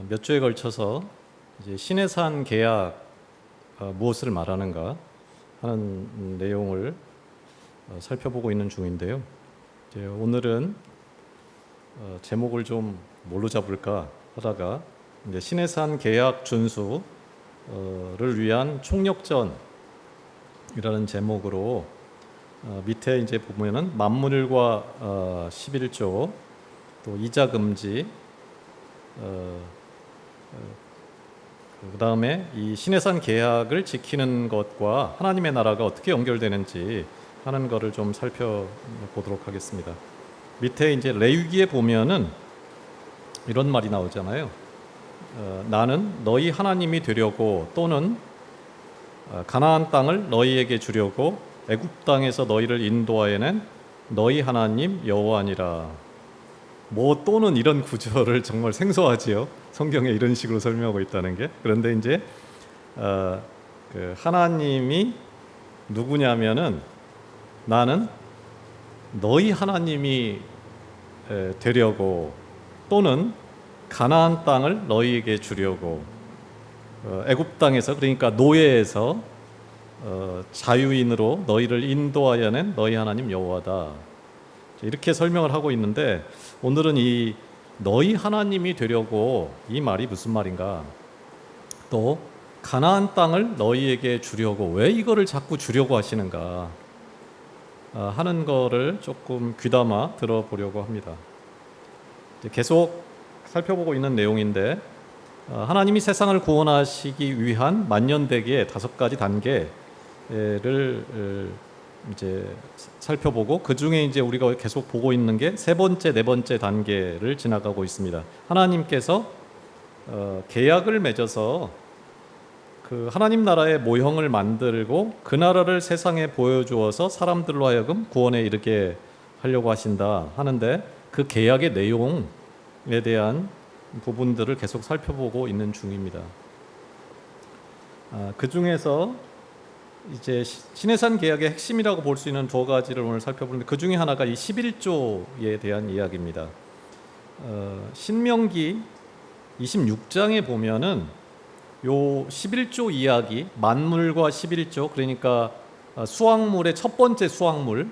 몇 주에 걸쳐서 이제 시내산 계약 무엇을 말하는가 하는 내용을 살펴보고 있는 중인데요. 이제 오늘은 제목을 좀 뭘로 잡을까 하다가 이제 시내산 계약 준수를 위한 총력전이라는 제목으로 밑에 이제 보면은 만물과 11조 또 이자 금지 그 다음에 이 시내산 계약을 지키는 것과 하나님의 나라가 어떻게 연결되는지 하는 것을 좀 살펴보도록 하겠습니다. 밑에 이제 레위기에 보면은 이런 말이 나오잖아요. 나는 너희 하나님이 되려고 또는 가나안 땅을 너희에게 주려고 애굽 땅에서 너희를 인도하여낸 너희 하나님 여호와니라. 뭐 또는 이런 구절을 정말 생소하지요. 성경에 이런 식으로 설명하고 있다는 게. 그런데 이제 그 하나님이 누구냐면은 나는 너희 하나님이 되려고 또는 가나안 땅을 너희에게 주려고 애굽 땅에서 그러니까 노예에서 자유인으로 너희를 인도하여낸 너희 하나님 여호와다. 이렇게 설명을 하고 있는데 오늘은 이 너희 하나님이 되려고 이 말이 무슨 말인가? 또 가나안 땅을 너희에게 주려고 왜 이거를 자꾸 주려고 하시는가 하는 거를 조금 귀담아 들어보려고 합니다. 계속 살펴보고 있는 내용인데 하나님이 세상을 구원하시기 위한 만년대기의 5가지 단계를 이제 살펴보고 그 중에 이제 우리가 계속 보고 있는 게 3번째, 4번째 단계를 지나가고 있습니다. 하나님께서 계약을 맺어서 그 하나님 나라의 모형을 만들고 그 나라를 세상에 보여주어서 사람들로 하여금 구원에 이르게 하려고 하신다 하는데 그 계약의 내용에 대한 부분들을 계속 살펴보고 있는 중입니다. 그 중에서 이제 시내산 계약의 핵심이라고 볼 수 있는 2가지를 오늘 살펴보는데 그 중에 하나가 이 11조에 대한 이야기입니다. 신명기 26장에 보면은 요 11조 이야기, 만물과 11조 그러니까 수확물의 첫 번째 수확물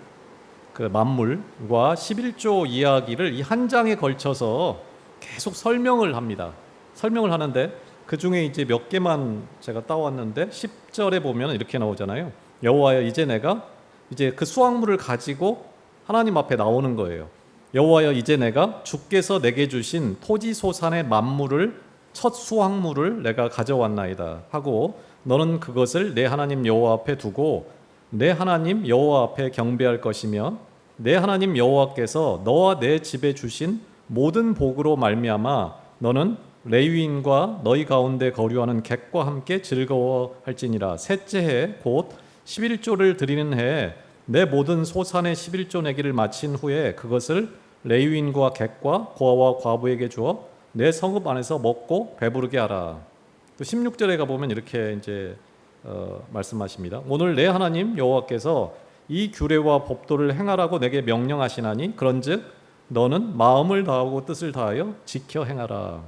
그 만물과 11조 이야기를 이 한 장에 걸쳐서 계속 설명을 합니다. 설명을 하는데 그 중에 이제 몇 개만 제가 따왔는데 10절에 보면 이렇게 나오잖아요. 여호와여 이제 내가 이제 그 수확물을 가지고 하나님 앞에 나오는 거예요. 여호와여 이제 내가 주께서 내게 주신 토지 소산의 만물을 첫 수확물을 내가 가져왔나이다 하고 너는 그것을 내 하나님 여호와 앞에 두고 내 하나님 여호와 앞에 경배할 것이며 내 하나님 여호와께서 너와 내 집에 주신 모든 복으로 말미암아 너는 레위인과 너희 가운데 거류하는 객과 함께 즐거워할지니라. 셋째 해 곧 11조를 드리는 해에 내 모든 소산의 11조 내기를 마친 후에 그것을 레위인과 객과 고아와 과부에게 주어 내 성읍 안에서 먹고 배부르게 하라. 또 16절에 가보면 이렇게 이제 말씀하십니다. 오늘 내 하나님 여호와께서 이 규례와 법도를 행하라고 내게 명령하시나니 그런즉 너는 마음을 다하고 뜻을 다하여 지켜 행하라.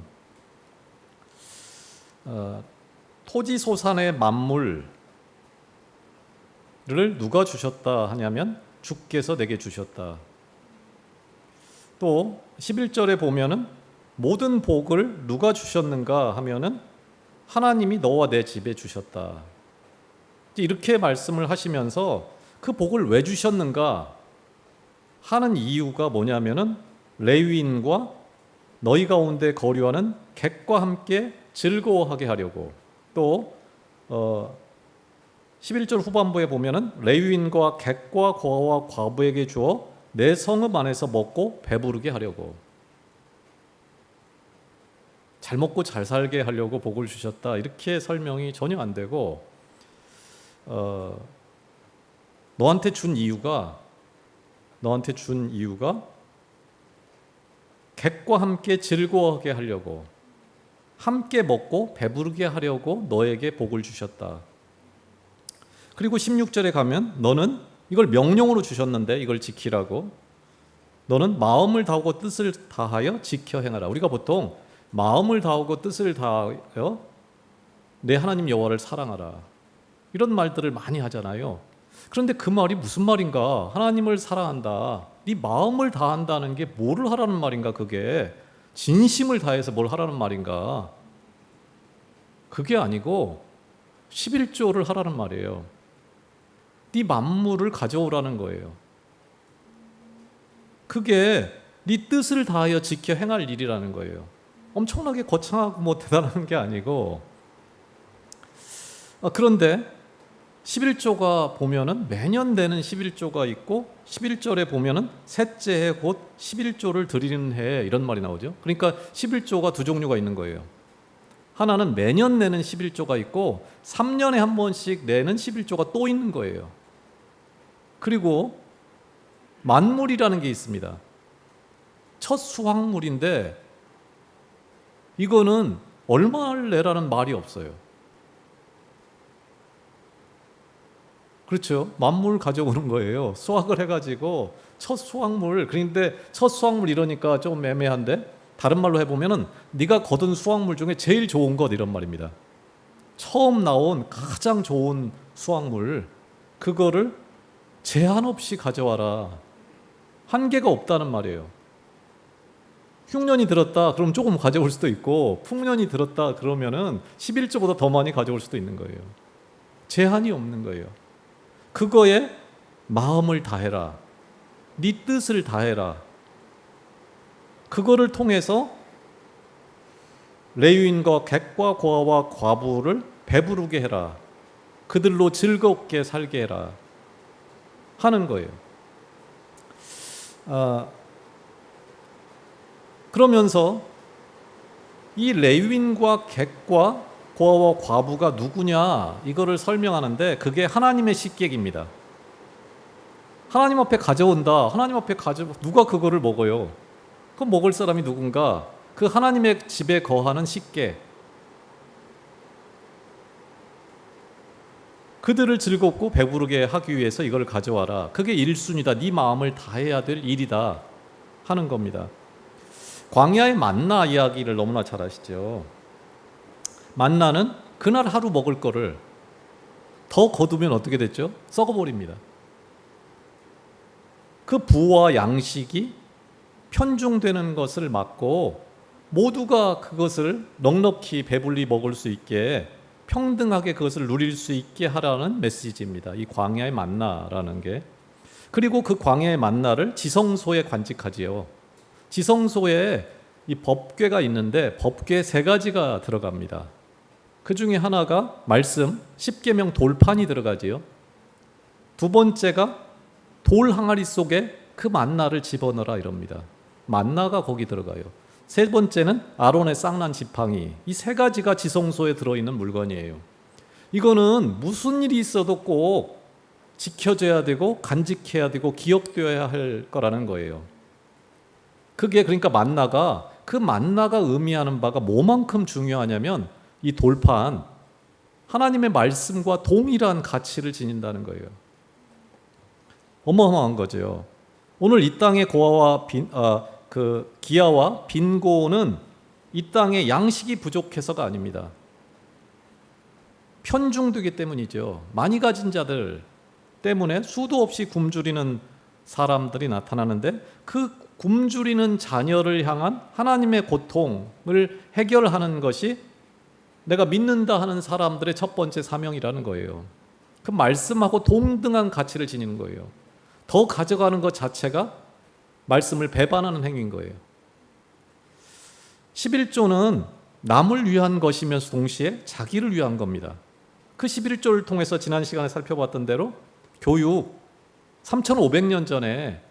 토지 소산의 만물을 누가 주셨다 하냐면 주께서 내게 주셨다. 또 11절에 보면은 모든 복을 누가 주셨는가 하면은 하나님이 너와 내 집에 주셨다. 이렇게 말씀을 하시면서 그 복을 왜 주셨는가 하는 이유가 뭐냐면은 레위인과 너희 가운데 거류하는 객과 함께 즐거워하게 하려고. 또 11절 후반부에 보면은 레위인과 객과 고아와 과부에게 주어 내 성읍 안에서 먹고 배부르게 하려고. 잘 먹고 잘 살게 하려고 복을 주셨다. 이렇게 설명이 전혀 안 되고 너한테 준 이유가 객과 함께 즐거워하게 하려고 함께 먹고 배부르게 하려고 너에게 복을 주셨다. 그리고 16절에 가면 너는 이걸 명령으로 주셨는데 이걸 지키라고 너는 마음을 다하고 뜻을 다하여 지켜 행하라. 우리가 보통 마음을 다하고 뜻을 다하여 내 하나님 여호와를 사랑하라. 이런 말들을 많이 하잖아요. 그런데 그 말이 무슨 말인가? 하나님을 사랑한다. 네 마음을 다한다는 게 뭐를 하라는 말인가? 그게 진심을 다해서 뭘 하라는 말인가? 그게 아니고 11조를 하라는 말이에요. 네 만물을 가져오라는 거예요. 그게 네 뜻을 다하여 지켜 행할 일이라는 거예요. 엄청나게 거창하고 뭐 대단한 게 아니고, 그런데 11조가 보면은 매년 되는 11조가 있고 11절에 보면은 셋째 해 곧 11조를 드리는 해 이런 말이 나오죠. 그러니까 11조가 두 종류가 있는 거예요. 하나는 매년 내는 11조가 있고 3년에 한 번씩 내는 11조가 또 있는 거예요. 그리고 만물이라는 게 있습니다. 첫 수확물인데 이거는 얼마를 내라는 말이 없어요. 그렇죠. 만물 가져오는 거예요. 수확을 해가지고 첫 수확물. 그런데 첫 수확물 이러니까 좀 애매한데 다른 말로 해보면은 네가 거둔 수확물 중에 제일 좋은 것 이런 말입니다. 처음 나온 가장 좋은 수확물, 그거를 제한 없이 가져와라. 한계가 없다는 말이에요. 흉년이 들었다 그럼 조금 가져올 수도 있고, 풍년이 들었다 그러면은 11조보다 더 많이 가져올 수도 있는 거예요. 제한이 없는 거예요. 그거에 마음을 다해라. 네 뜻을 다해라. 그거를 통해서 레위인과 객과 고아와 과부를 배부르게 해라. 그들로 즐겁게 살게 해라. 하는 거예요. 그러면서 이 레위인과 객과 고아와 과부가 누구냐 이거를 설명하는데 그게 하나님의 식객입니다. 하나님 앞에 가져온다. 하나님 앞에 누가 그거를 먹어요? 그 먹을 사람이 누군가? 그 하나님의 집에 거하는 식객. 그들을 즐겁고 배부르게 하기 위해서 이걸 가져와라. 그게 1순위다. 네 마음을 다해야 될 일이다 하는 겁니다. 광야의 만나 이야기를 너무나 잘 아시죠? 만나는 그날 하루 먹을 거를 더 거두면 어떻게 됐죠? 썩어버립니다. 그 부와 양식이 편중되는 것을 막고 모두가 그것을 넉넉히 배불리 먹을 수 있게 평등하게 그것을 누릴 수 있게 하라는 메시지입니다. 이 광야의 만나라는 게. 그리고 그 광야의 만나를 지성소에 관직하지요. 지성소에 이 법궤가 있는데 법궤 3가지가 들어갑니다. 그 중에 하나가 말씀, 십계명 돌판이 들어가지요. 두 번째가 돌 항아리 속에 그 만나를 집어넣어라 이럽니다. 만나가 거기 들어가요. 세 번째는 아론의 쌍난 지팡이. 이 3가지가 지성소에 들어있는 물건이에요. 이거는 무슨 일이 있어도 꼭 지켜져야 되고 간직해야 되고 기억되어야 할 거라는 거예요. 그게 그러니까 그 만나가 의미하는 바가 뭐만큼 중요하냐면 이 돌판, 하나님의 말씀과 동일한 가치를 지닌다는 거예요. 어마어마한 거죠. 오늘 이 땅의 기아와 빈곤은 이 땅에 양식이 부족해서가 아닙니다. 편중되기 때문이죠. 많이 가진 자들 때문에 수도 없이 굶주리는 사람들이 나타나는데 그 굶주리는 자녀를 향한 하나님의 고통을 해결하는 것이 내가 믿는다 하는 사람들의 첫 번째 사명이라는 거예요. 그 말씀하고 동등한 가치를 지니는 거예요. 더 가져가는 것 자체가 말씀을 배반하는 행위인 거예요. 11조는 남을 위한 것이면서 동시에 자기를 위한 겁니다. 그 11조를 통해서 지난 시간에 살펴봤던 대로 교육, 3500년 전에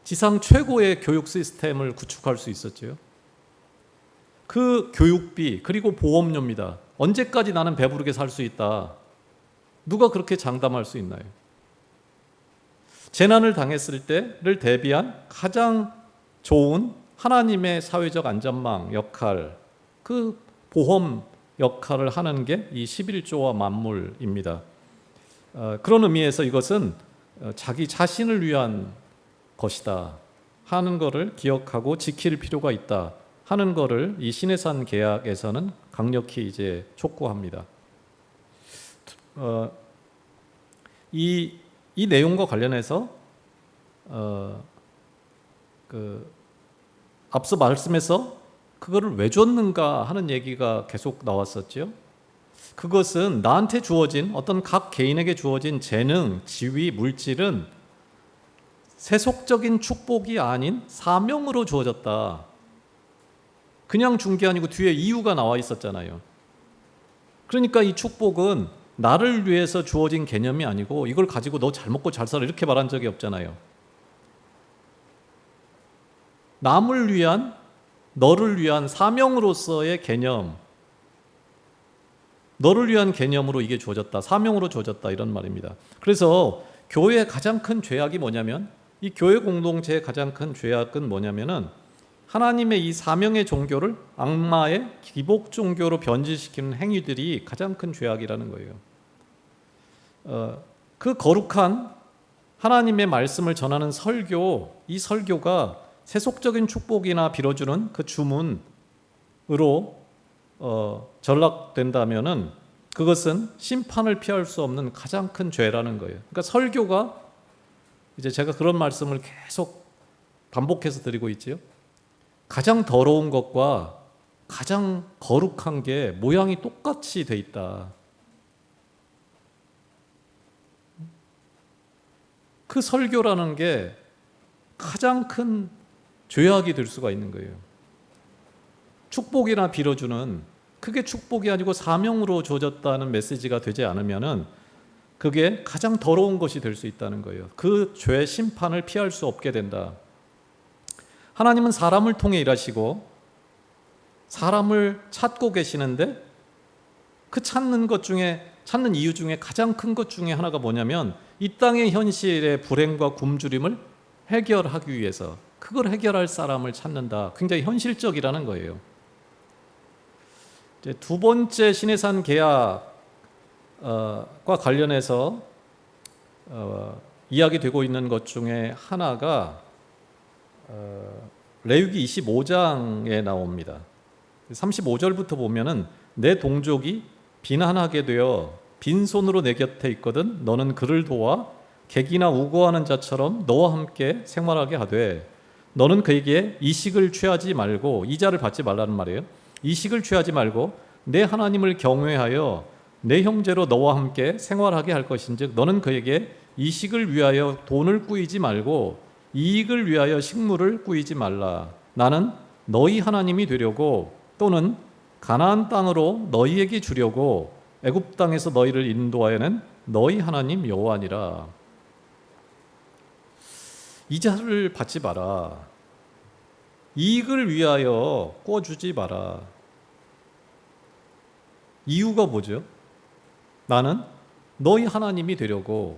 지상 최고의 교육 시스템을 구축할 수 있었죠. 그 교육비 그리고 보험료입니다. 언제까지 나는 배부르게 살 수 있다. 누가 그렇게 장담할 수 있나요? 재난을 당했을 때를 대비한 가장 좋은 하나님의 사회적 안전망 역할, 그 보험 역할을 하는 게 이 11조와 만물입니다. 그런 의미에서 이것은 자기 자신을 위한 것이다 하는 것을 기억하고 지킬 필요가 있다 하는 거를 이 시내산 계약에서는 강력히 이제 촉구합니다. 이 내용과 관련해서 앞서 말씀에서 그거를 왜 줬는가 하는 얘기가 계속 나왔었죠. 그것은 나한테 주어진 어떤 각 개인에게 주어진 재능, 지위, 물질은 세속적인 축복이 아닌 사명으로 주어졌다. 그냥 준 게 아니고 뒤에 이유가 나와 있었잖아요. 그러니까 이 축복은 나를 위해서 주어진 개념이 아니고 이걸 가지고 너 잘 먹고 잘 살아 이렇게 말한 적이 없잖아요. 남을 위한, 너를 위한 사명으로서의 개념, 너를 위한 개념으로 이게 주어졌다, 사명으로 주어졌다 이런 말입니다. 그래서 교회의 가장 큰 죄악이 뭐냐면, 이 교회 공동체의 가장 큰 죄악은 뭐냐면은 하나님의 이 사명의 종교를 악마의 기복 종교로 변질시키는 행위들이 가장 큰 죄악이라는 거예요. 그 거룩한 하나님의 말씀을 전하는 설교, 이 설교가 세속적인 축복이나 빌어주는 그 주문으로 전락된다면은 그것은 심판을 피할 수 없는 가장 큰 죄라는 거예요. 그러니까 설교가, 이제 제가 그런 말씀을 계속 반복해서 드리고 있지요. 가장 더러운 것과 가장 거룩한 게 모양이 똑같이 돼 있다. 그 설교라는 게 가장 큰 죄악이 될 수가 있는 거예요. 축복이나 빌어주는, 그게 축복이 아니고 사명으로 주어졌다는 메시지가 되지 않으면은 그게 가장 더러운 것이 될 수 있다는 거예요. 그 죄 심판을 피할 수 없게 된다. 하나님은 사람을 통해 일하시고 사람을 찾고 계시는데, 그 찾는 이유 중에 가장 큰 것 중에 하나가 뭐냐면 이 땅의 현실의 불행과 굶주림을 해결하기 위해서, 그걸 해결할 사람을 찾는다. 굉장히 현실적이라는 거예요. 이제 두 번째 시내산 계약과 관련해서 이야기되고 있는 것 중에 하나가 레위기 25장에 나옵니다. 35절부터 보면은 내 동족이 비난하게 되어 빈손으로 내 곁에 있거든 너는 그를 도와 객이나 우고하는 자처럼 너와 함께 생활하게 하되 너는 그에게 이식을 취하지 말고, 이자를 받지 말라는 말이에요. 이식을 취하지 말고 내 하나님을 경외하여 내 형제로 너와 함께 생활하게 할 것인즉 너는 그에게 이식을 위하여 돈을 꾸이지 말고 이익을 위하여 식물을 꾸이지 말라. 나는 너희 하나님이 되려고, 또는 가나안 땅으로 너희에게 주려고 애굽 땅에서 너희를 인도하여낸 너희 하나님 여호와니라. 이자를 받지 마라. 이익을 위하여 꿔주지 마라. 이유가 뭐죠? 나는 너희 하나님이 되려고,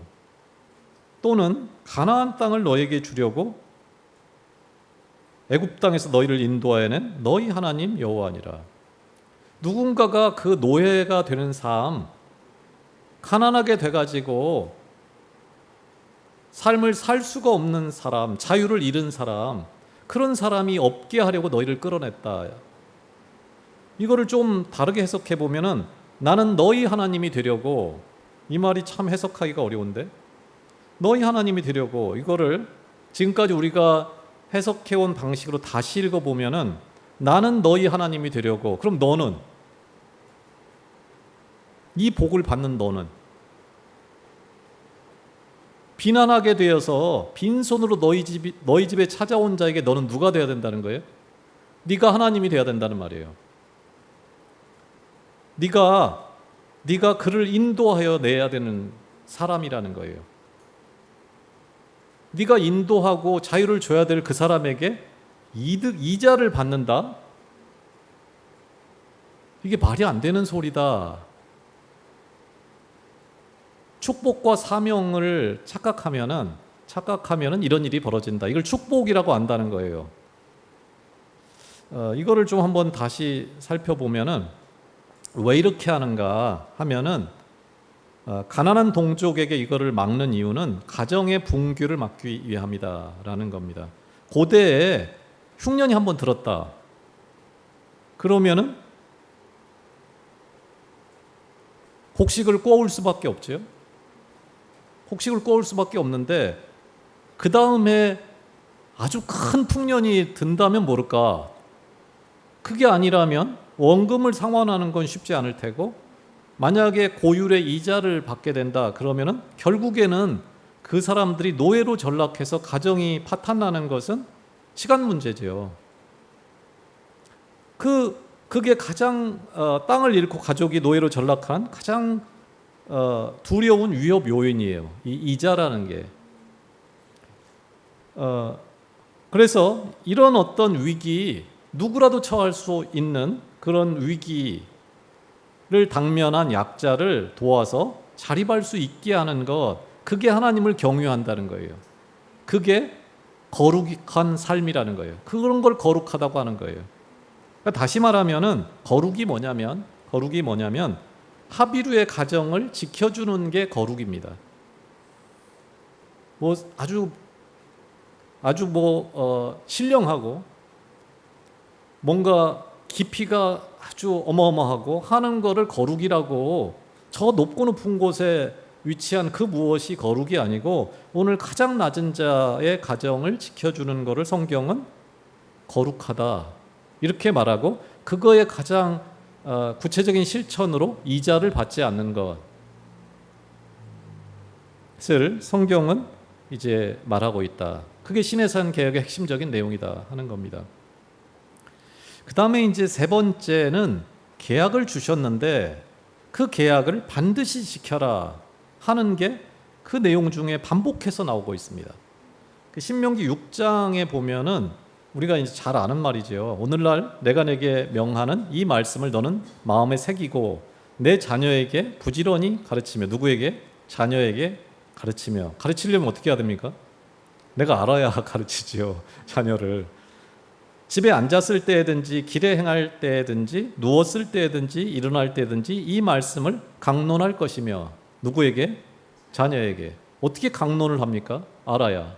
또는 가나안 땅을 너에게 주려고 애굽 땅에서 너희를 인도하여낸 너희 하나님 여호와니라. 누군가가 그 노예가 되는 삶, 가난하게 돼가지고 삶을 살 수가 없는 사람, 자유를 잃은 사람, 그런 사람이 없게 하려고 너희를 끌어냈다. 이거를 좀 다르게 해석해 보면은 나는 너희 하나님이 되려고, 이 말이 참 해석하기가 어려운데, 너희 하나님이 되려고, 이거를 지금까지 우리가 해석해온 방식으로 다시 읽어보면은 나는 너희 하나님이 되려고, 그럼 너는, 이 복을 받는 너는 비난하게 되어서 빈손으로 너희 집에 찾아온 자에게 너는 누가 되어야 된다는 거예요? 네가 하나님이 되어야 된다는 말이에요. 네가 그를 인도하여 내야 되는 사람이라는 거예요. 네가 인도하고 자유를 줘야 될 그 사람에게 이자를 받는다? 이게 말이 안 되는 소리다. 축복과 사명을 착각하면은 이런 일이 벌어진다. 이걸 축복이라고 안다는 거예요. 이거를 좀 한번 다시 살펴보면은 왜 이렇게 하는가 하면은 가난한 동족에게 이거를 막는 이유는 가정의 붕괴를 막기 위함이다라는 겁니다. 고대에 흉년이 한번 들었다. 그러면은 곡식을 꿔올 수밖에 없죠. 곡식을 꿔올 수밖에 없는데 그 다음에 아주 큰 풍년이 든다면 모를까. 그게 아니라면 원금을 상환하는 건 쉽지 않을 테고, 만약에 고율의 이자를 받게 된다 그러면은 결국에는 그 사람들이 노예로 전락해서 가정이 파탄나는 것은 시간 문제죠. 그게 가장 땅을 잃고 가족이 노예로 전락한 가장 두려운 위협 요인이에요. 이 이자라는 게. 그래서 이런 어떤 위기, 누구라도 처할 수 있는 그런 위기를 당면한 약자를 도와서 자립할 수 있게 하는 것, 그게 하나님을 경유한다는 거예요. 그게 거룩한 삶이라는 거예요. 그런 걸 거룩하다고 하는 거예요. 그러니까 다시 말하면은 거룩이 뭐냐면 하비루의 가정을 지켜주는 게 거룩입니다. 뭐 아주 신령하고 뭔가 깊이가 아주 어마어마하고 하는 거를 거룩이라고, 저 높고 높은 곳에 위치한 그 무엇이 거룩이 아니고 오늘 가장 낮은 자의 가정을 지켜주는 것을 성경은 거룩하다 이렇게 말하고, 그거의 가장 구체적인 실천으로 이자를 받지 않는 것을 성경은 이제 말하고 있다. 그게 시내산 개혁의 핵심적인 내용이다 하는 겁니다. 그 다음에 이제 세 번째는 계약을 주셨는데 그 계약을 반드시 지켜라 하는 게 그 내용 중에 반복해서 나오고 있습니다. 그 신명기 6장에 보면은 우리가 이제 잘 아는 말이죠. 오늘날 내가 내게 명하는 이 말씀을 너는 마음에 새기고 내 자녀에게 부지런히 가르치며, 누구에게? 자녀에게 가르치며. 가르치려면 어떻게 해야 됩니까? 내가 알아야 가르치지요, 자녀를. 집에 앉았을 때든지 길에 행할 때든지 누웠을 때든지 일어날 때든지 이 말씀을 강론할 것이며, 누구에게? 자녀에게. 어떻게 강론을 합니까? 알아야.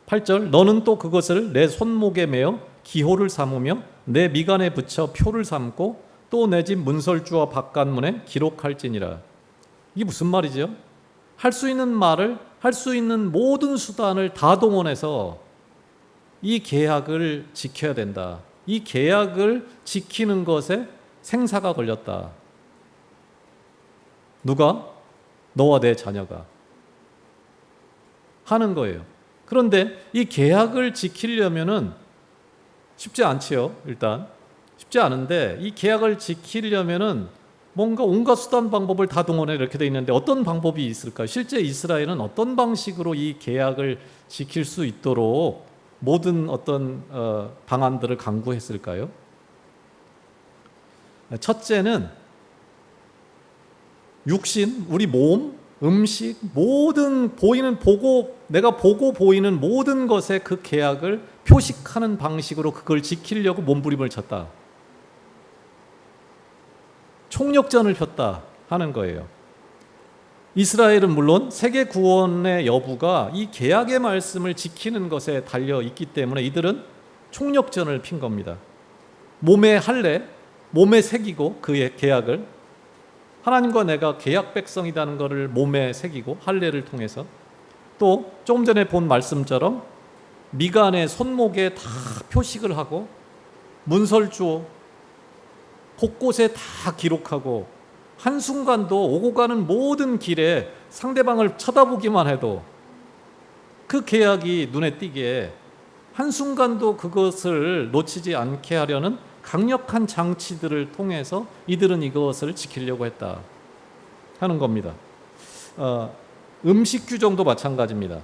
8절 너는 또 그것을 내 손목에 매어 기호를 삼으며 내 미간에 붙여 표를 삼고 또 내 집 문설주와 바깥문에 기록할지니라. 이게 무슨 말이죠? 할 수 있는 말을, 할 수 있는 모든 수단을 다 동원해서 이 계약을 지켜야 된다. 이 계약을 지키는 것에 생사가 걸렸다. 누가? 너와 내 자녀가 하는 거예요. 그런데 이 계약을 지키려면은 쉽지 않지요. 일단 쉽지 않은데 이 계약을 지키려면은 뭔가 온갖 수단 방법을 다 동원해 이렇게 돼 있는데 어떤 방법이 있을까요? 실제 이스라엘은 어떤 방식으로 이 계약을 지킬 수 있도록 모든 어떤 방안들을 강구했을까요? 첫째는 육신, 우리 몸, 음식, 모든 내가 보고 보이는 모든 것에 그 계약을 표식하는 방식으로 그걸 지키려고 몸부림을 쳤다. 총력전을 폈다 하는 거예요. 이스라엘은 물론 세계 구원의 여부가 이 계약의 말씀을 지키는 것에 달려 있기 때문에 이들은 총력전을 핀 겁니다. 몸에 할례, 몸에 새기고 그의 계약을, 하나님과 내가 계약 백성이라는 것을 몸에 새기고 할례를 통해서, 또 조금 전에 본 말씀처럼 미간에 손목에 다 표식을 하고 문설주 곳곳에 다 기록하고, 한순간도 오고 가는 모든 길에 상대방을 쳐다보기만 해도 그 계약이 눈에 띄게 한순간도 그것을 놓치지 않게 하려는 강력한 장치들을 통해서 이들은 이것을 지키려고 했다 하는 겁니다. 음식 규정도 마찬가지입니다.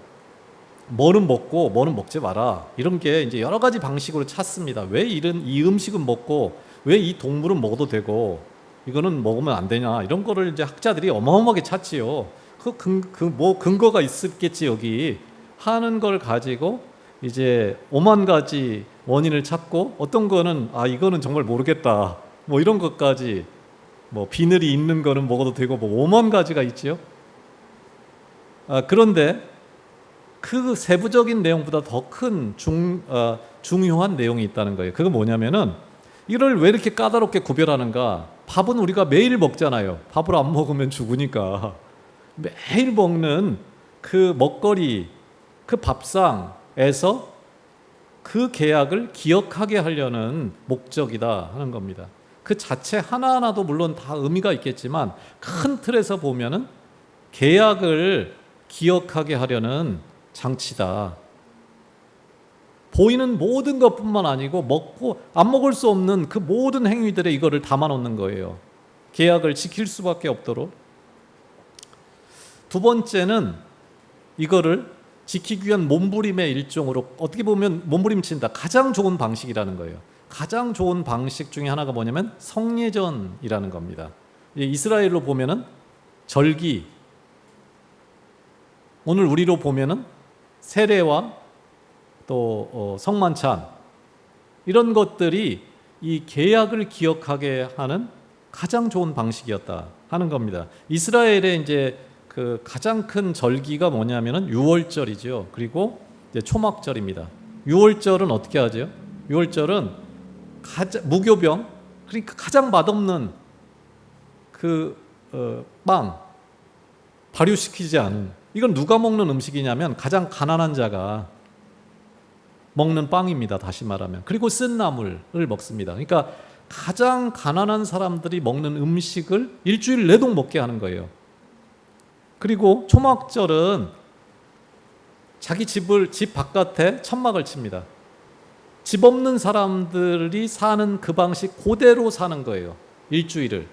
뭐는 먹고 뭐는 먹지 마라, 이런 게 이제 여러 가지 방식으로 찾습니다. 왜 이 음식은 먹고 왜 이 동물은 먹어도 되고 이거는 먹으면 안 되냐, 이런 거를 이제 학자들이 어마어마하게 찾지요. 뭐 근거가 있었겠지 여기 하는 걸 가지고 이제 오만 가지 원인을 찾고, 어떤 거는 이거는 정말 모르겠다, 뭐 이런 것까지, 뭐 비늘이 있는 거는 먹어도 되고 뭐 오만 가지가 있지요. 그런데 그 세부적인 내용보다 더 큰 중요한 내용이 있다는 거예요. 그건 뭐냐면은 이를 왜 이렇게 까다롭게 구별하는가? 밥은 우리가 매일 먹잖아요. 밥을 안 먹으면 죽으니까. 매일 먹는 그 먹거리, 그 밥상에서 그 계약을 기억하게 하려는 목적이다 하는 겁니다. 그 자체 하나하나도 물론 다 의미가 있겠지만 큰 틀에서 보면은 계약을 기억하게 하려는 장치다. 보이는 모든 것뿐만 아니고 먹고 안 먹을 수 없는 그 모든 행위들에 이거를 담아 놓는 거예요. 계약을 지킬 수밖에 없도록. 두 번째는 이거를 지키기 위한 몸부림의 일종으로, 어떻게 보면 몸부림친다, 가장 좋은 방식이라는 거예요. 가장 좋은 방식 중에 하나가 뭐냐면 성례전이라는 겁니다. 이스라엘로 보면은 절기, 오늘 우리로 보면은 세례와 또 성만찬, 이런 것들이 이 계약을 기억하게 하는 가장 좋은 방식이었다 하는 겁니다. 이스라엘의 이제 그 가장 큰 절기가 뭐냐면은 유월절이죠. 그리고 이제 초막절입니다. 유월절은 어떻게 하죠? 유월절은 무교병, 그러니까 가장 맛없는 그 빵, 발효시키지 않은, 이건 누가 먹는 음식이냐면 가장 가난한 자가 먹는 빵입니다. 다시 말하면. 그리고 쓴 나물을 먹습니다. 그러니까 가장 가난한 사람들이 먹는 음식을 일주일 내동 먹게 하는 거예요. 그리고 초막절은 자기 집 바깥에 천막을 칩니다. 집 없는 사람들이 사는 그 방식 그대로 사는 거예요. 일주일을.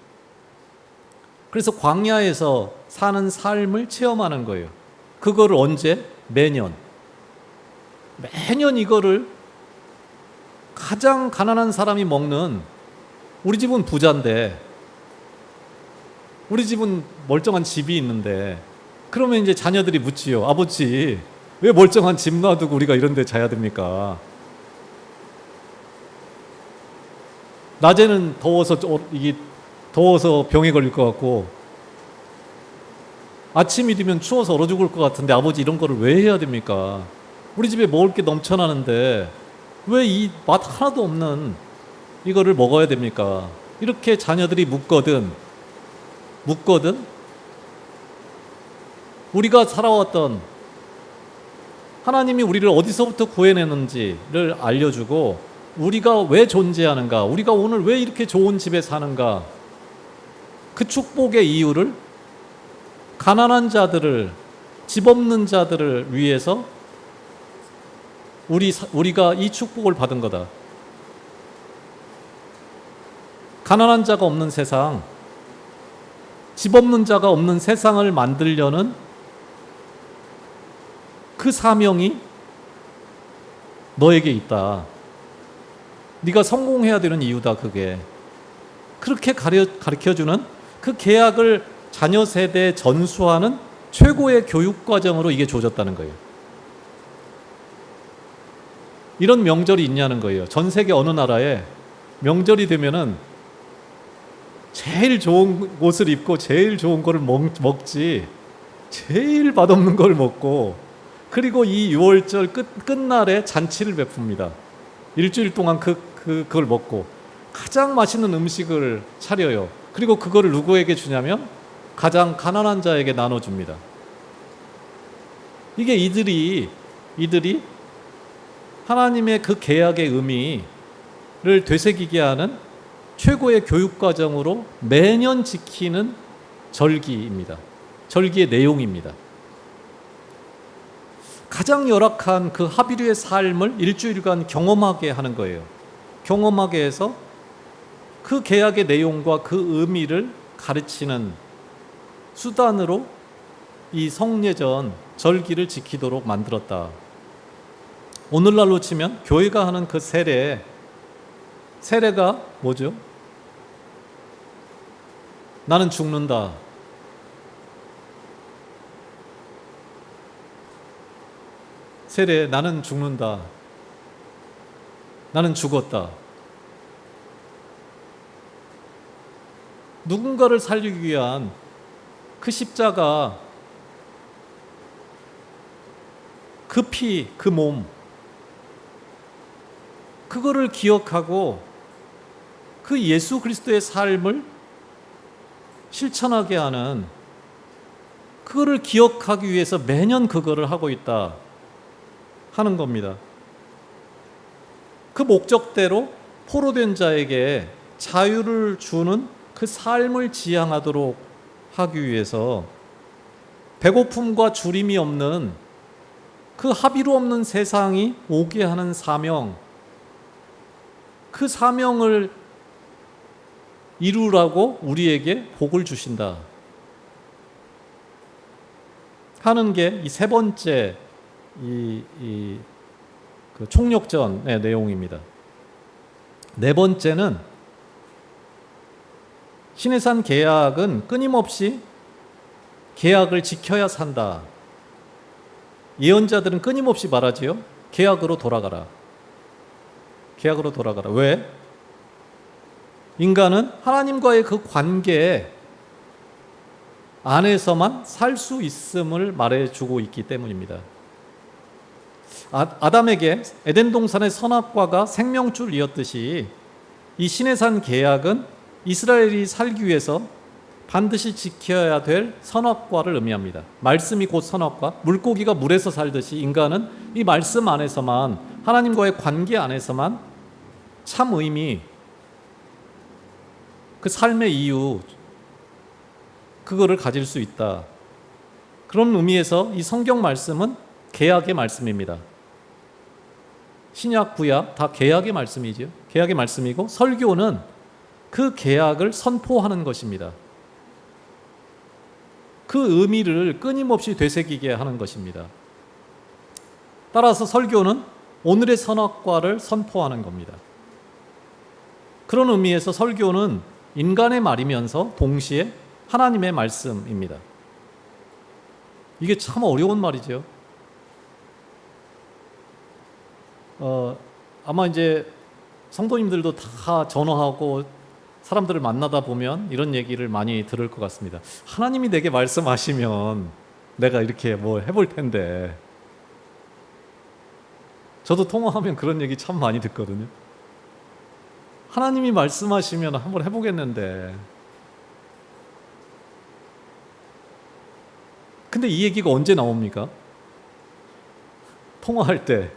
그래서 광야에서 사는 삶을 체험하는 거예요. 그거를 언제? 매년 이거를 가장 가난한 사람이 먹는, 우리 집은 부자인데, 우리 집은 멀쩡한 집이 있는데, 그러면 이제 자녀들이 묻지요. 아버지, 왜 멀쩡한 집 놔두고 우리가 이런 데 자야 됩니까? 낮에는 더워서 병에 걸릴 것 같고, 아침이 되면 추워서 얼어 죽을 것 같은데 아버지 이런 거를 왜 해야 됩니까? 우리 집에 먹을 게 넘쳐나는데 왜 이 맛 하나도 없는 이거를 먹어야 됩니까? 이렇게 자녀들이 묻거든 우리가 살아왔던 하나님이 우리를 어디서부터 구해내는지를 알려주고, 우리가 왜 존재하는가, 우리가 오늘 왜 이렇게 좋은 집에 사는가, 그 축복의 이유를 가난한 자들을, 집 없는 자들을 위해서 우리가 이 축복을 받은 거다. 가난한 자가 없는 세상, 집 없는 자가 없는 세상을 만들려는 그 사명이 너에게 있다. 네가 성공해야 되는 이유다. 그게 그렇게 가르쳐주는, 그 계약을 자녀 세대에 전수하는 최고의 교육 과정으로 이게 주어졌다는 거예요. 이런 명절이 있냐는 거예요. 전 세계 어느 나라에 명절이 되면은 제일 좋은 옷을 입고 제일 좋은 거를 먹지, 제일 맛없는 걸 먹고, 그리고 이 6월절 끝날에 잔치를 베풉니다. 일주일 동안 그걸 먹고 가장 맛있는 음식을 차려요. 그리고 그거를 누구에게 주냐면 가장 가난한 자에게 나눠줍니다. 이게 이들이 하나님의 그 계약의 의미를 되새기게 하는 최고의 교육 과정으로 매년 지키는 절기입니다. 절기의 내용입니다. 가장 열악한 그 하비류의 삶을 일주일간 경험하게 하는 거예요. 경험하게 해서 그 계약의 내용과 그 의미를 가르치는 수단으로 이 성례전 절기를 지키도록 만들었다. 오늘날로 치면 교회가 하는 그 세례가 뭐죠? 나는 죽는다. 세례, 나는 죽는다. 나는 죽었다. 누군가를 살리기 위한 그 십자가, 그 피, 그 몸, 그거를 기억하고 그 예수 그리스도의 삶을 실천하게 하는, 그거를 기억하기 위해서 매년 그거를 하고 있다 하는 겁니다. 그 목적대로 포로된 자에게 자유를 주는 그 삶을 지향하도록 하기 위해서 배고픔과 주림이 없는 그 합의로 없는 세상이 오게 하는 사명, 그 사명을 이루라고 우리에게 복을 주신다 하는 게 이 세 번째 그 총력전의 내용입니다. 네 번째는 시내산 계약은 끊임없이 계약을 지켜야 산다. 예언자들은 끊임없이 말하지요. 계약으로 돌아가라. 계약으로 돌아가라. 왜? 인간은 하나님과의 그 관계 안에서만 살 수 있음을 말해주고 있기 때문입니다. 아담에게 에덴 동산의 선악과가 생명줄이었듯이 이 시내산 계약은 이스라엘이 살기 위해서 반드시 지켜야 될 선악과를 의미합니다. 말씀이 곧 선악과, 물고기가 물에서 살듯이 인간은 이 말씀 안에서만, 하나님과의 관계 안에서만 참 의미, 그 삶의 이유, 그거를 가질 수 있다. 그런 의미에서 이 성경 말씀은 계약의 말씀입니다. 신약, 구약 다 계약의 말씀이죠. 계약의 말씀이고, 설교는 그 계약을 선포하는 것입니다. 그 의미를 끊임없이 되새기게 하는 것입니다. 따라서 설교는 오늘의 선악과를 선포하는 겁니다. 그런 의미에서 설교는 인간의 말이면서 동시에 하나님의 말씀입니다. 이게 참 어려운 말이죠. 아마 이제 성도님들도 다 전화하고 사람들을 만나다 보면 이런 얘기를 많이 들을 것 같습니다. 하나님이 내게 말씀하시면 내가 이렇게 뭐 해볼 텐데. 저도 통화하면 그런 얘기 참 많이 듣거든요. 하나님이 말씀하시면 한번 해보겠는데. 근데 이 얘기가 언제 나옵니까? 통화할 때.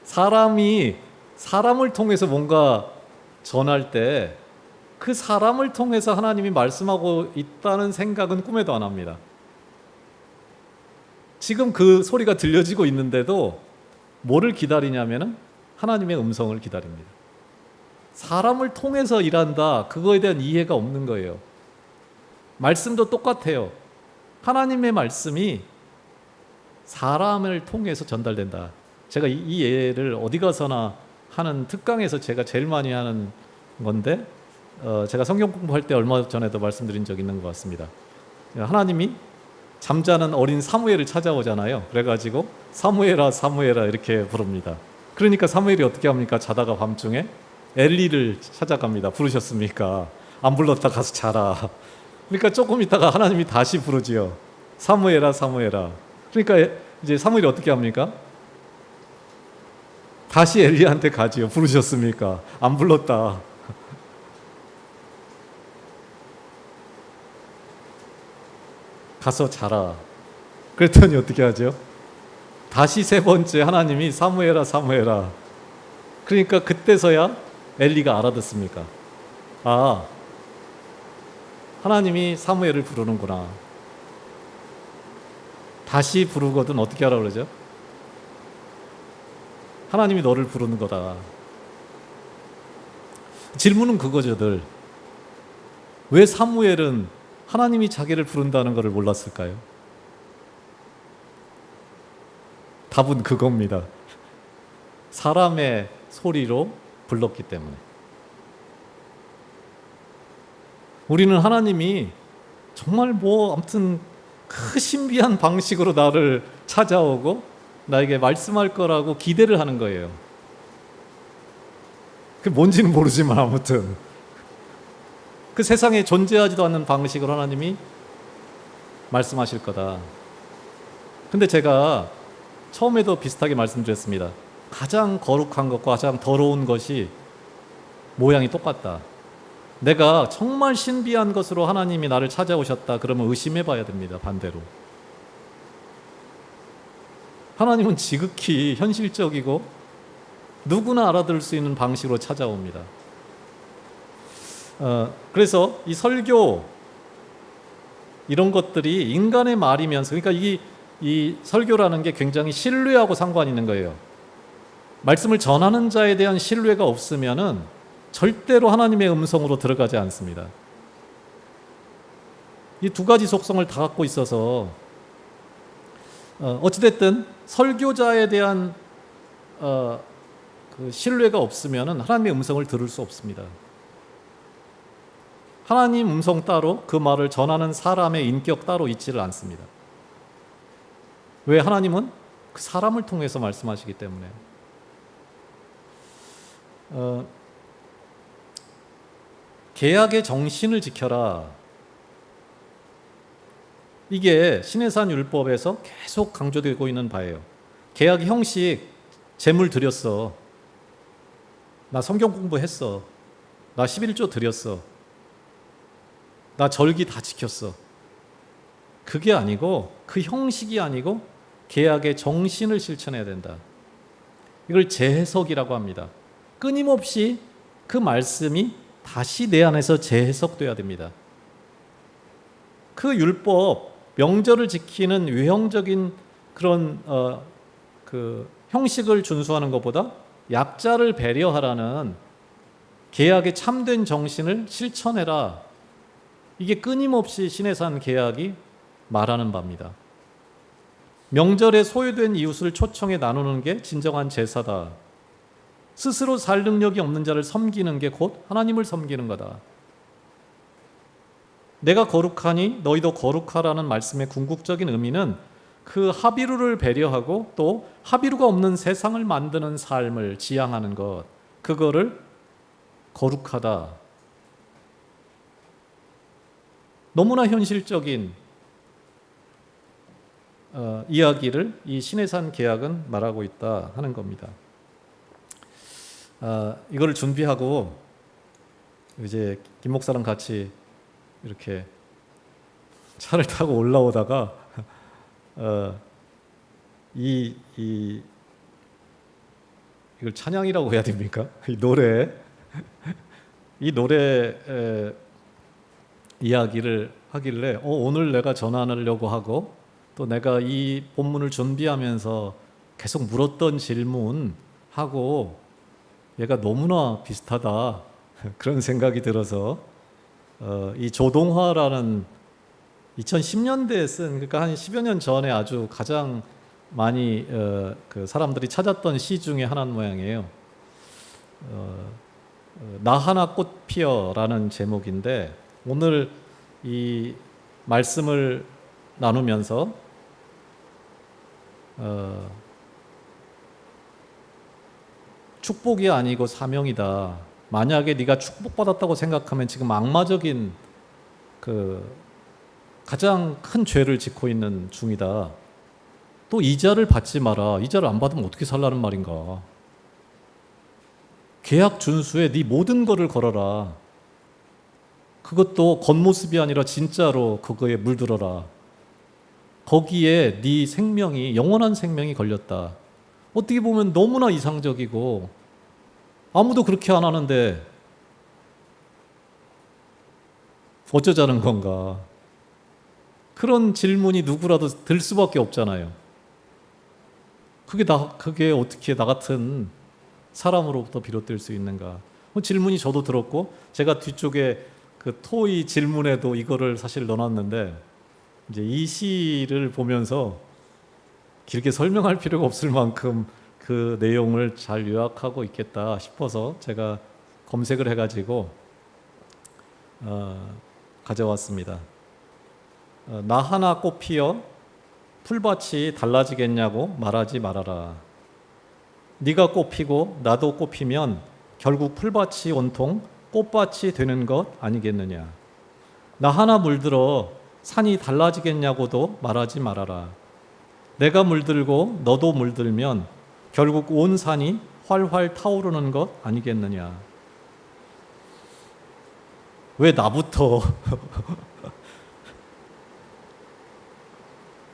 사람이 사람을 통해서 뭔가 전할 때 그 사람을 통해서 하나님이 말씀하고 있다는 생각은 꿈에도 안 합니다. 지금 그 소리가 들려지고 있는데도 뭐를 기다리냐면은 하나님의 음성을 기다립니다. 사람을 통해서 일한다, 그거에 대한 이해가 없는 거예요. 말씀도 똑같아요. 하나님의 말씀이 사람을 통해서 전달된다. 제가 이 예를 어디 가서나 하는 특강에서 제가 제일 많이 하는 건데, 제가 성경 공부할 때 얼마 전에도 말씀드린 적 있는 것 같습니다. 하나님이 잠자는 어린 사무엘을 찾아오잖아요. 그래가지고 사무엘아 사무엘아 이렇게 부릅니다. 그러니까 사무엘이 어떻게 합니까? 자다가 밤중에 엘리를 찾아갑니다. 부르셨습니까? 안 불렀다 가서 자라. 그러니까 조금 있다가 하나님이 다시 부르지요. 사무엘아 사무엘아. 그러니까 이제 사무엘이 어떻게 합니까? 다시 엘리한테 가지요. 부르셨습니까? 안 불렀다. 가서 자라. 그랬더니 어떻게 하죠? 다시 세 번째 하나님이 사무엘아 사무엘아. 그러니까 그때서야 엘리가 알아듣습니까? 아, 하나님이 사무엘을 부르는구나. 다시 부르거든 어떻게 하라고 그러죠? 하나님이 너를 부르는 거다. 질문은 그거죠, 늘. 왜 사무엘은 하나님이 자기를 부른다는 것을 몰랐을까요? 답은 그겁니다. 사람의 소리로 불렀기 때문에. 우리는 하나님이 정말 아무튼 그 신비한 방식으로 나를 찾아오고 나에게 말씀할 거라고 기대를 하는 거예요. 그게 뭔지는 모르지만 아무튼 그 세상에 존재하지도 않는 방식으로 하나님이 말씀하실 거다. 근데 제가 처음에도 비슷하게 말씀드렸습니다. 가장 거룩한 것과 가장 더러운 것이 모양이 똑같다. 내가 정말 신비한 것으로 하나님이 나를 찾아오셨다. 그러면 의심해 봐야 됩니다. 반대로. 하나님은 지극히 현실적이고 누구나 알아들을 수 있는 방식으로 찾아옵니다. 그래서 이 설교 이런 것들이 인간의 말이면서, 그러니까 이 설교라는 게 굉장히 신뢰하고 상관이 있는 거예요. 말씀을 전하는 자에 대한 신뢰가 없으면은 절대로 하나님의 음성으로 들어가지 않습니다. 이 두 가지 속성을 다 갖고 있어서 어찌됐든 설교자에 대한 그 신뢰가 없으면은 하나님의 음성을 들을 수 없습니다. 하나님 음성 따로, 그 말을 전하는 사람의 인격 따로 있지를 않습니다. 왜? 하나님은 그 사람을 통해서 말씀하시기 때문에. 계약의 정신을 지켜라. 이게 시내산 율법에서 계속 강조되고 있는 바예요. 계약의 형식, 제물 드렸어. 나 성경 공부했어. 나 11조 드렸어. 나 절기 다 지켰어. 그게 아니고, 그 형식이 아니고 계약의 정신을 실천해야 된다. 이걸 재해석이라고 합니다. 끊임없이 그 말씀이 다시 내 안에서 재해석돼야 됩니다. 그 율법, 명절을 지키는 외형적인 그런 그 형식을 준수하는 것보다 약자를 배려하라는 계약의 참된 정신을 실천해라. 이게 끊임없이 시내산 계약이 말하는 바입니다. 명절에 소외된 이웃을 초청해 나누는 게 진정한 제사다. 스스로 살 능력이 없는 자를 섬기는 게 곧 하나님을 섬기는 거다. 내가 거룩하니 너희도 거룩하라는 말씀의 궁극적인 의미는 그 하비루를 배려하고 또 하비루가 없는 세상을 만드는 삶을 지향하는 것, 그거를 거룩하다. 너무나 현실적인 이야기를 이 시내산 계약은 말하고 있다 하는 겁니다. 이거를 준비하고 이제 김 목사랑 같이 이렇게 차를 타고 올라오다가 이걸 찬양이라고 해야 됩니까? 이 노래 이야기를 하길래 오늘 내가 전하려고 하고 또 내가 이 본문을 준비하면서 계속 물었던 질문하고 얘가 너무나 비슷하다 그런 생각이 들어서 이 조동화라는 2010년대에 쓴, 그러니까 한 10여 년 전에 아주 가장 많이 그 사람들이 찾았던 시 중에 하나인 모양이에요. 나 하나 꽃 피어라는 제목인데 오늘 이 말씀을 나누면서 축복이 아니고 사명이다. 만약에 네가 축복받았다고 생각하면 지금 악마적인 그 가장 큰 죄를 짓고 있는 중이다. 또 이자를 받지 마라. 이자를 안 받으면 어떻게 살라는 말인가. 계약 준수에 네 모든 거를 걸어라. 그것도 겉모습이 아니라 진짜로 그거에 물들어라. 거기에 네 생명이, 영원한 생명이 걸렸다. 어떻게 보면 너무나 이상적이고 아무도 그렇게 안 하는데 어쩌자는 건가. 그런 질문이 누구라도 들 수밖에 없잖아요. 그게 어떻게 나 같은 사람으로부터 비롯될 수 있는가. 질문이 저도 들었고 제가 뒤쪽에 그 토의 질문에도 이거를 사실 넣어놨는데 이제 이 시를 보면서 길게 설명할 필요가 없을 만큼 그 내용을 잘 요약하고 있겠다 싶어서 제가 검색을 해가지고 가져왔습니다. 나 하나 꽃 피어 풀밭이 달라지겠냐고 말하지 말아라. 네가 꽃 피고 나도 꽃 피면 결국 풀밭이 온통 꽃밭이 되는 것 아니겠느냐. 나 하나 물들어 산이 달라지겠냐고도 말하지 말아라. 내가 물들고 너도 물들면 결국 온 산이 활활 타오르는 것 아니겠느냐. 왜 나부터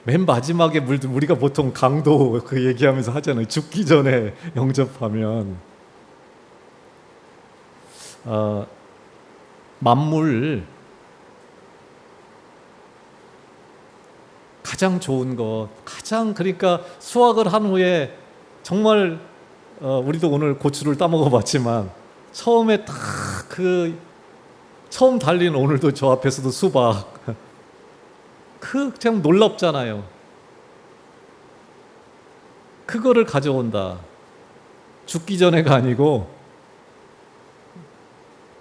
맨 마지막에 우리가 보통 강도 그 얘기하면서 하잖아요. 죽기 전에 영접하면 만물 가장 좋은 것, 가장 그러니까 수확을 한 후에 정말 우리도 오늘 고추를 따먹어 봤지만 처음에 딱 그 처음 달린 오늘도 저 앞에서도 수박 그 그냥 놀랍잖아요. 그거를 가져온다. 죽기 전에가 아니고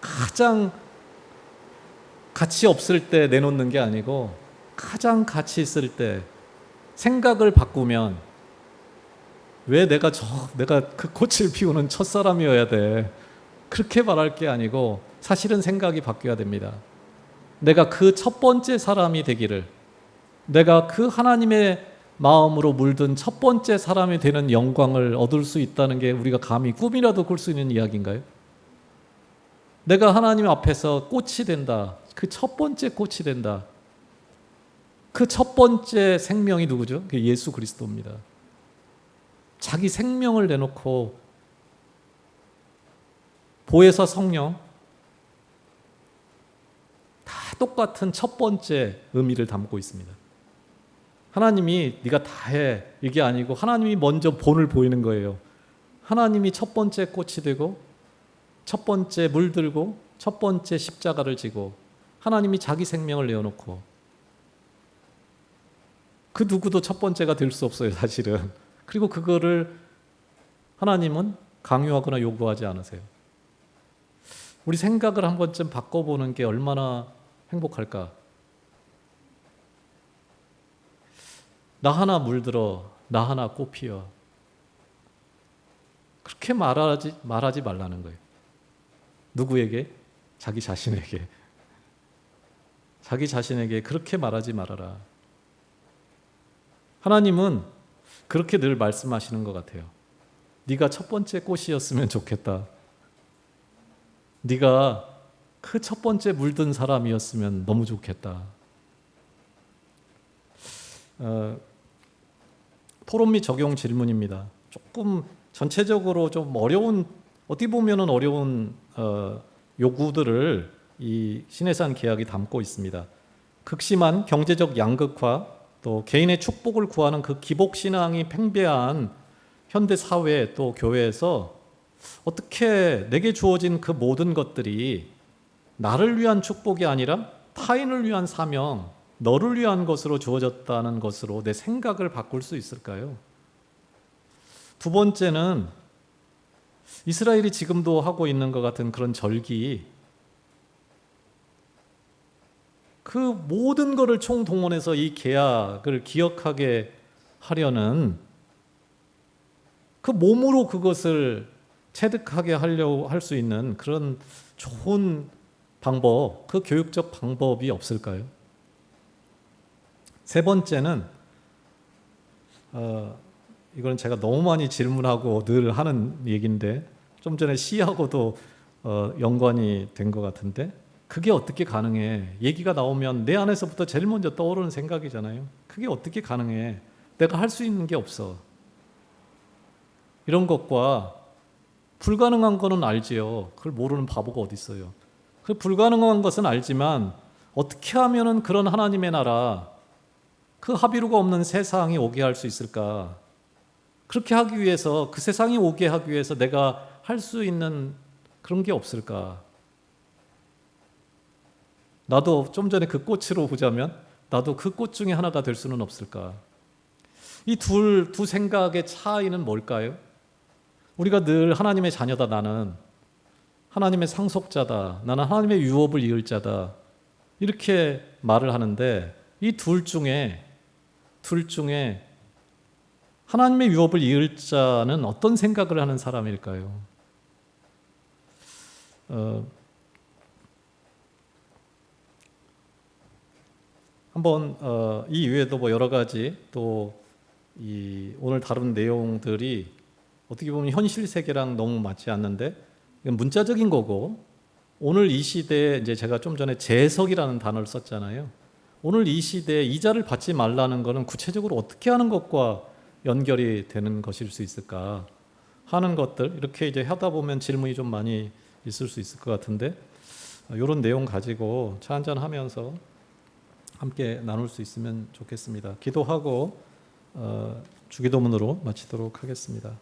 가장 가치 없을 때 내놓는 게 아니고 가장 가치 있을 때 생각을 바꾸면 왜 내가 그 꽃을 피우는 첫사람이어야 돼. 그렇게 말할 게 아니고 사실은 생각이 바뀌어야 됩니다. 내가 그 첫 번째 사람이 되기를, 내가 그 하나님의 마음으로 물든 첫 번째 사람이 되는 영광을 얻을 수 있다는 게 우리가 감히 꿈이라도 꿀 수 있는 이야기인가요? 내가 하나님 앞에서 꽃이 된다. 그 첫 번째 꽃이 된다. 그 첫 번째 생명이 누구죠? 그 예수 그리스도입니다. 자기 생명을 내놓고 보혜사 성령 다 똑같은 첫 번째 의미를 담고 있습니다. 하나님이 네가 다 해 이게 아니고 하나님이 먼저 본을 보이는 거예요. 하나님이 첫 번째 꽃이 되고 첫 번째 물들고 첫 번째 십자가를 지고 하나님이 자기 생명을 내어놓고 그 누구도 첫 번째가 될 수 없어요, 사실은. 그리고 그거를 하나님은 강요하거나 요구하지 않으세요. 우리 생각을 한 번쯤 바꿔보는 게 얼마나 행복할까? 나 하나 물들어, 나 하나 꽃 피어. 그렇게 말하지 말라는 거예요. 누구에게? 자기 자신에게. 자기 자신에게 그렇게 말하지 말아라. 하나님은 그렇게 늘 말씀하시는 것 같아요. 네가 첫 번째 꽃이었으면 좋겠다. 네가 그 첫 번째 물든 사람이었으면 너무 좋겠다. 토론 및 적용 질문입니다. 조금 전체적으로 좀 어려운, 어떻게 보면은 어려운 요구들을 이 신해산 계약이 담고 있습니다. 극심한 경제적 양극화, 또 개인의 축복을 구하는 그 기복 신앙이 팽배한 현대 사회 또 교회에서 어떻게 내게 주어진 그 모든 것들이 나를 위한 축복이 아니라 타인을 위한 사명, 너를 위한 것으로 주어졌다는 것으로 내 생각을 바꿀 수 있을까요? 두 번째는 이스라엘이 지금도 하고 있는 것 같은 그런 절기, 그 모든 것을 총동원해서 이 계약을 기억하게 하려는 그 몸으로 그것을 체득하게 하려고 할 수 있는 그런 좋은 방법, 그 교육적 방법이 없을까요? 세 번째는 이건 제가 너무 많이 질문하고 늘 하는 얘기인데 좀 전에 시하고도 연관이 된 것 같은데 그게 어떻게 가능해? 얘기가 나오면 내 안에서부터 제일 먼저 떠오르는 생각이잖아요. 그게 어떻게 가능해? 내가 할 수 있는 게 없어. 이런 것과 불가능한 거는 알지요. 그걸 모르는 바보가 어디 있어요. 그 불가능한 것은 알지만 어떻게 하면은 그런 하나님의 나라, 그 합의루가 없는 세상이 오게 할 수 있을까? 그렇게 하기 위해서, 그 세상이 오게 하기 위해서 내가 할 수 있는 그런 게 없을까? 나도 좀 전에 그 꽃으로 보자면 나도 그 꽃 중에 하나가 될 수는 없을까? 이 두 생각의 차이는 뭘까요? 우리가 늘 하나님의 자녀다, 나는 하나님의 상속자다, 나는 하나님의 유업을 이을 자다, 이렇게 말을 하는데 이 둘 중에 하나님의 유업을 이을 자는 어떤 생각을 하는 사람일까요? 한번 이 외에도 뭐 여러 가지 또 이 오늘 다룬 내용들이 어떻게 보면 현실 세계랑 너무 맞지 않는데 이건 문자적인 거고 오늘 이 시대에 이제 제가 좀 전에 재석이라는 단어를 썼잖아요. 오늘 이 시대에 이자를 받지 말라는 것은 구체적으로 어떻게 하는 것과 연결이 되는 것일 수 있을까 하는 것들, 이렇게 이제 하다 보면 질문이 좀 많이 있을 수 있을 것 같은데, 이런 내용 가지고 차 한잔 하면서 함께 나눌 수 있으면 좋겠습니다. 기도하고 주기도문으로 마치도록 하겠습니다.